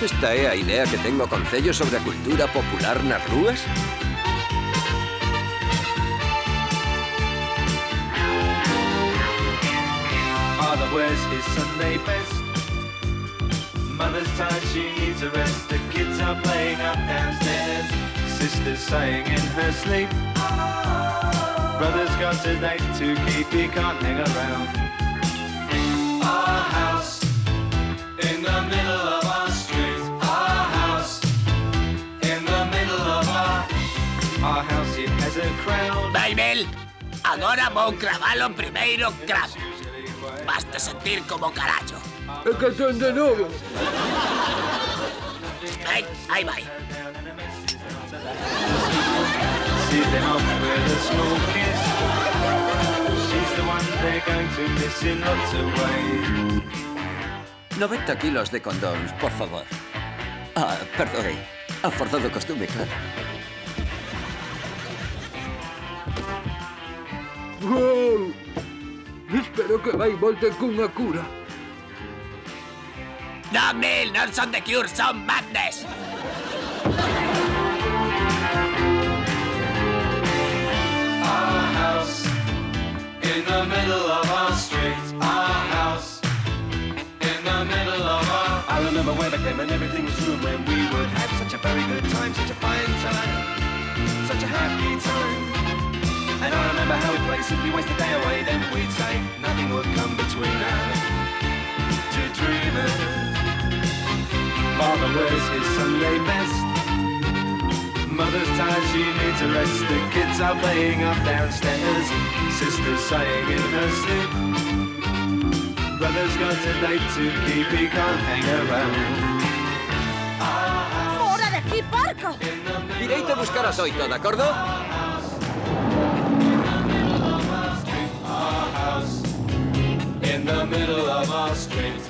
Esta é a idea que ten o Concello sobre a cultura popular nas rúas? Father wears his Sunday best. Mother's tired, she needs a rest. The kids are playing up downstairs. Sister's sighing in her sleep. Brother's got a date to keep, he can't hang around. Our house in the middle of our street. Our house in the middle of our house, it has a crowd. Baibel, agora vou cravalo primeiro cravo. Basta sentir como carallo. É que son de novo. Ven, aí vai. See them off with a small kiss. She's the one they're going to miss in lots of ways. 90 kilos de condóns, por favor. Ah, perdoe. A forza do costume, claro. Wow. Espero que vai volte cunha cura. Non, Mil, non son The Cure, son Madness. Our house in the middle of our street. Our house in the middle of our... I remember way back then when everything was true, when we would have such a very good time, such a fine time, such a happy time. And I remember how we'd play, simply waste the day away, then we'd say nothing would come between us. Two dreamers. Father wears his Sunday best. Mother's tired, she needs a rest. The kids are playing up downstairs. Sister's sighing in her sleep. Brother's got a date to keep, he can't hang around. Fora de aquí, porco! Direito a buscar as 8, de acordo? In the middle of our street.